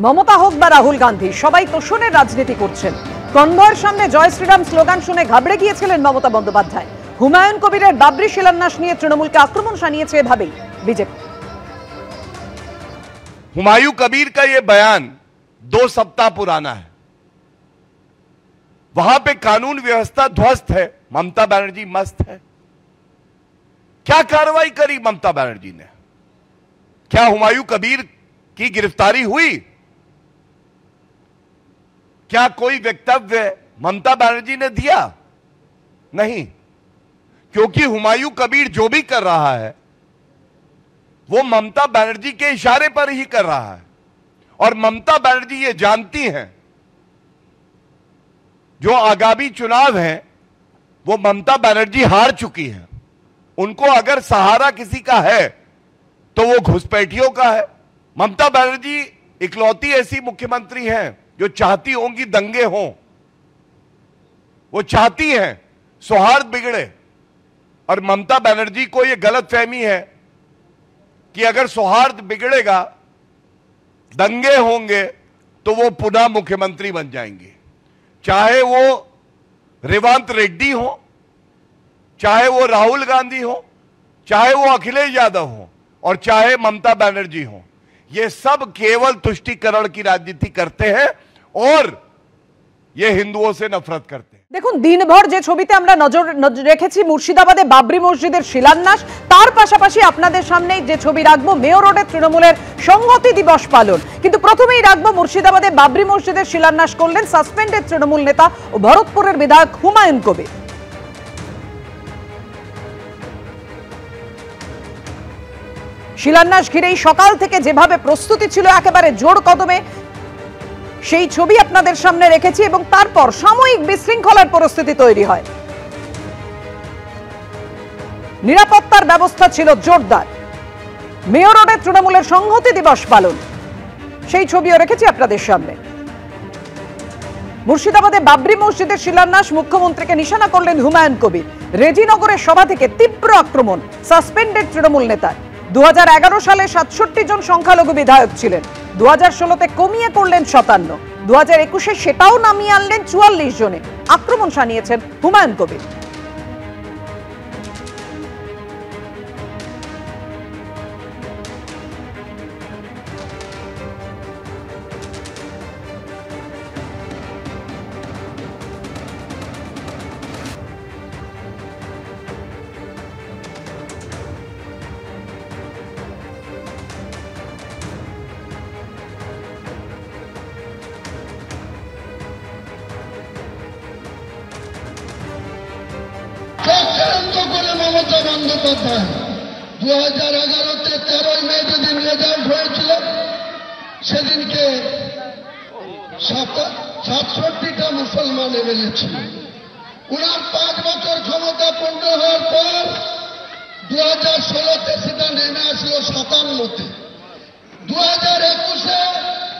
মমতা হোক বা রাহুল গান্ধী সবাই তোষণের রাজনীতি করছেন। কনভয়ের সামনে জয় শ্রীরাম স্লোগান শুনে ঘাবড়ে গিয়েছিলেন মমতা বন্দ্যোপাধ্যায়। হুমায়ুন কবিরের বাবরি শিলান্যাস নিয়ে তৃণমূলকে আক্রমণ শানিয়েছে এভাবেই বিজেপি। हुमायूं कबीर का यह बयान 2 सप्ताह पुराना है। वहां पे कानून व्यवस्था ध्वस्त है, ममता बनर्जी मस्त है। क्या कार्रवाई करी ममता बनर्जी ने? क्या हुमायूं कबीर की गिरफ्तारी हुई? क्या कोई वक्तव्य ममता बनर्जी ने दिया? नहीं, क्योंकि हुमायूं कबीर जो भी कर रहा है वो ममता बनर्जी के इशारे पर ही कर रहा है। और ममता बनर्जी ये जानती हैं जो आगामी चुनाव है वो ममता बनर्जी हार चुकी है। उनको अगर सहारा किसी का है तो वो घुसपैठियों का है। ममता बनर्जी इकलौती ऐसी मुख्यमंत्री हैं जो चाहती होंगी दंगे हों, वो चाहती हैं सौहार्द बिगड़े। और ममता बनर्जी को यह गलतफहमी है कि अगर सौहार्द बिगड़ेगा, दंगे होंगे, तो वो पुनः मुख्यमंत्री बन जाएंगे। चाहे वो रेवंत रेड्डी हो, चाहे वो राहुल गांधी हो, चाहे वो अखिलेश यादव हो, और चाहे ममता बनर्जी हो, ये सब केवल तुष्टीकरण की राजनीति करते हैं और ये हिंदुओं से नफरत करते हैं। দেখুন, দিনভর যে ছবিতে আমরা নজর রেখেছি মুর্শিদাবাদে বাবরি মসজিদের শিলান্যাস, তার পাশাপাশি আপনাদের সামনে যে ছবি রাখবো মেয়র রোডে তৃণমূলের সংহতি দিবস পালন। কিন্তু প্রথমেই রাখবো মুর্শিদাবাদে বাবরি মসজিদের শিলান্যাস করলেন সাসপেন্ডেড তৃণমূল নেতা ও ভরতপুরের বিধায়ক হুমায়ুন কবির। শিলান্যাস ঘিরেই সকাল থেকে যেভাবে প্রস্তুতি ছিল একেবারে জোর কদমে, সেই ছবি আপনাদের সামনে রেখেছি এবং তারপর সাময়িক বিশৃঙ্খলার পরিস্থিতি তৈরি হয়। নিরাপত্তার ব্যবস্থা ছিল জোরদার। মেয়র রোডে তৃণমূলের সংহতি দিবস পালন, সেই ছবিও রেখেছি আপনাদের সামনে। মুর্শিদাবাদে বাবরি মসজিদের শিলান্যাস, মুখ্যমন্ত্রীকে নিশানা করলেন হুমায়ুন কবির। রেজিনগরের সভা থেকে তীব্র আক্রমণ সাসপেন্ডেড তৃণমূল নেতার। 2011 সালে 67 জন সংখ্যালঘু বিধায়ক ছিলেন, 2016-তে কমিয়ে করলেন 57, 2021-এ সেটাও নামিয়ে আনলেন 44 জনে। আক্রমণ শানিয়েছেন হুমায়ুন কবির। মমতা বন্দ্যোপাধ্যায় 2011-তে 13 মে যেদিন রেজাল্ট হয়েছিল সেদিনকে 67টা মুসলমান এমএলএ ছিল। উনার 5 বছর ক্ষমতা পূর্ণ হওয়ার পর 2016-তে সেটা নেমে আসলো 57-তে। 2021-এ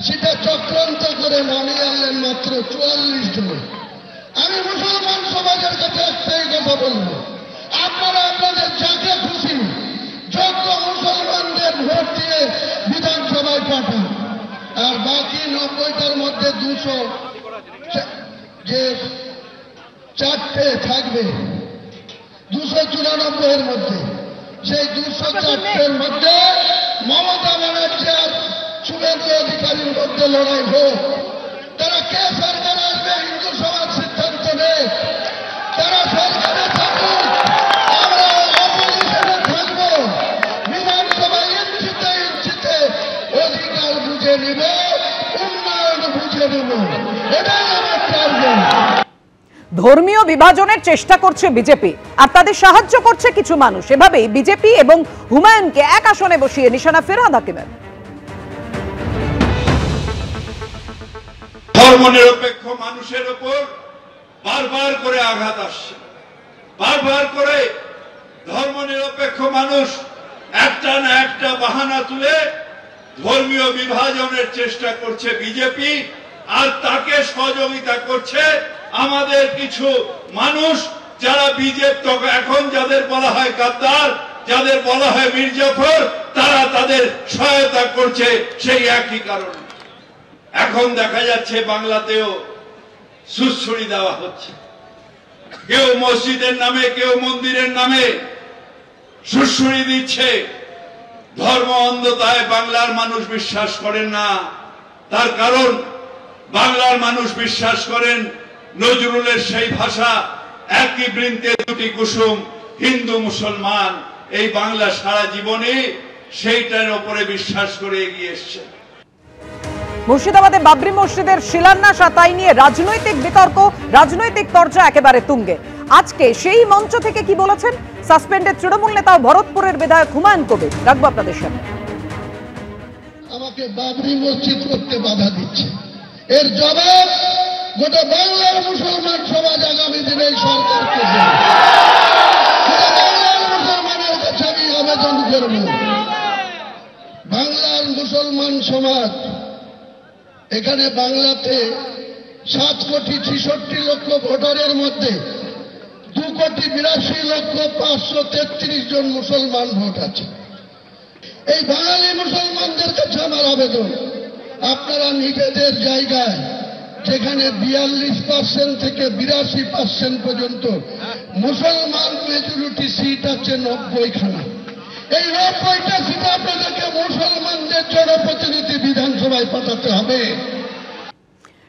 সেটা চক্রান্ত করে নামিয়ে আনলেন মাত্র 44 জনে। আমি মুসলমান সমাজের কাছে একটাই কথা বলবো, আপনারা আপনাদের যাকে খুশি যোগ্য মুসলমানদের ভোট দিয়ে বিধানসভায় পাঠান, আর বাকি 90টার মধ্যে 200 যে 4টে থাকবে 294-এর মধ্যে, সেই 204-এর মধ্যে মমতা ব্যানার্জি আর শুভেন্দু অধিকারীর মধ্যে লড়াই হোক। তারা কে সরকার আসবে হিন্দু সমাজ সিদ্ধান্ত নেই, তারা সরকারে থাকুক, আমরা অপোজিশনে থাকবো। বিধানসভায় ইঞ্চিতে ইঞ্চিতে অধিকার বুঝে নিব, উন্নয়ন বুঝে নিব, এটাই আমার টার্গেট। ধর্মীয় বিভাজনের চেষ্টা করছে বিজেপি, আর তাদের সাহায্য করছে কিছু মানুষ। এভাবেই বিজেপি এবং হুমায়ুনকে এক আসনে বসিয়ে নিশানা ফিরহাদ হাকিমের। ধর্মনিরপেক্ষ মানুষের উপর বারবার করে আঘাত আসছে, বারবার করে ধর্মনিরপেক্ষ মানুষ একটা না একটা বাহানা তুলে ধর্মীয় বিভাজনের চেষ্টা করছে বিজেপি, আর তাকে সহযোগিতা করছে আমাদের কিছু মানুষ যারা বিজেপি এখন যাদের বলা হয় গাদ্দার, যাদের বলা হয় মীর জাফর, তারা তাদের সহায়তা করছে সেই একই কারণে। এখন দেখা যাচ্ছে বাংলাতেও সুড়সুড়ি দেওয়া হচ্ছে। কেউ মসজিদের নামে, কেউ মন্দিরের নামে সুড়সুড়ি দিচ্ছে। ধর্ম অন্ধতায় বাংলার মানুষ বিশ্বাস করেন না। তার কারণ বাংলার মানুষ বিশ্বাস করেন নজরুলের সেই ভাষা, একই বৃন্তে দুটি কুসুম, হিন্দু মুসলমান। এই বাংলা সারা জীবনে সেইটার উপরে বিশ্বাস করে এগিয়ে এসছে। মুর্শিদাবাদে বাবরি মসজিদের শিলান্যাস আর তাই নিয়ে রাজনৈতিক বিতর্ক, রাজনৈতিক চর্চা একেবারে তুঙ্গে। আজকে সেই মঞ্চ থেকে কি বলেছেন সাসপেন্ডেড তৃণমূল নেতা ভরতপুরের বিধায়ক হুমায়ুন কবির, রাখবো আপনাদের সামনে। আমাকে বাবরি মসজিদ করতে বাধা দিচ্ছে, এর জবাব গোটা বাংলার মুসলমান সমাজ আগামী দিনে সরকারকে দেবে। গোটা বাংলার মুসলমানের কাছে আমি আবেদন করব, বাংলার মুসলমান সমাজ, এখানে বাংলাতে 7,66,00,000 ভোটারের মধ্যে 2,82,533 জন মুসলমান ভোট আছে। এই বাঙালি মুসলমানদের কাছে আমার আবেদন, আপনারা নিজেদের জায়গায় যেখানে 42% থেকে 82% পর্যন্ত মুসলমান মেজরিটি সিট আছে 90খানা, এই 90টা সিটে আপনাদেরকে মুসলমানদের জনপ্রতিনিধি বিধানসভায় পাঠাতে হবে।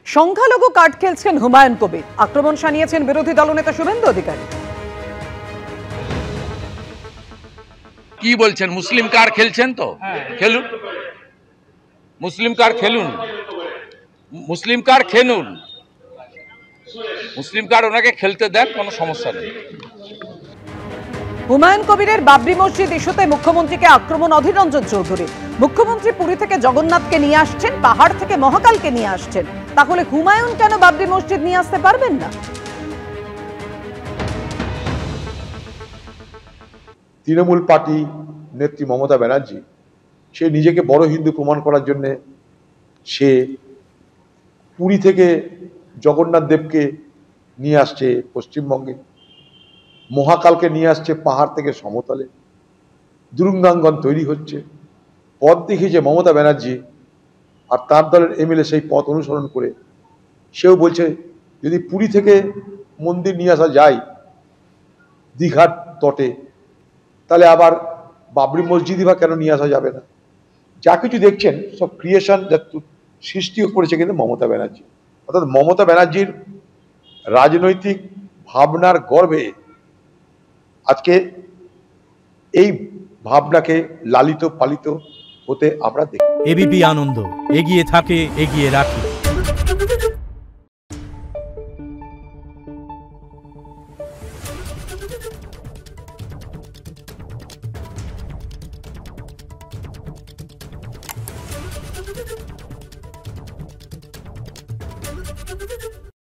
সংখ্যালঘু কার্ড খেলছেন হুমায়ুন কবির, আক্রমণ শানিয়েছেন বিরোধী দলনেতা শুভেন্দু অধিকারী। কি বলছেন? মুসলিম কার্ড খেলছেন তো খেলুন, মুসলিম কার্ড খেলুন, মুসলিম কার্ড খেলুন, মুসলিম কার্ড ওনাকে খেলতে দেন, কোনো সমস্যা নেই। হুমায়ুন কবিরের বাবরি মসজিদ ইস্যুতে মুখ্যমন্ত্রীকে আক্রমণ অধীর রঞ্জন চৌধুরী। মুখ্যমন্ত্রী পুরী থেকে জগন্নাথকে নিয়ে আসছেন, পাহাড় থেকে মহাকালকে নিয়ে আসছেন, তাহলে হুমায়ুন কেন বাবরি মসজিদ নিয়ে আসতে পারবেন না? তৃণমূল পার্টি নেত্রী মমতা ব্যানার্জি সে নিজেকে বড় হিন্দু প্রমাণ করার জন্য সে পুরী থেকে জগন্নাথ দেবকে নিয়ে আসছে পশ্চিমবঙ্গে, মহাকালকে নিয়ে আসছে পাহাড় থেকে সমতলে, দুরুঙ্গাঙ্গন তৈরি হচ্ছে। পথ দেখিয়েছে মমতা ব্যানার্জি, আর তার দলের এমএলএ সেই পথ অনুসরণ করে সেও বলছে যদি পুরী থেকে মন্দির নিয়ে আসা যায় দীঘার তটে, তাহলে আবার বাবরি মসজিদই বা কেন নিয়ে আসা যাবে না? যা কিছু দেখছেন সব ক্রিয়েশন, যা সৃষ্টিও করেছে কিন্তু মমতা ব্যানার্জি। অর্থাৎ মমতা ব্যানার্জির রাজনৈতিক ভাবনার গর্ভে আজকে এই ভাবনাকে লালিত পালিত হতে আমরা দেখি। এবিপি আনন্দ, এগিয়ে থাকে, এগিয়ে রাখে।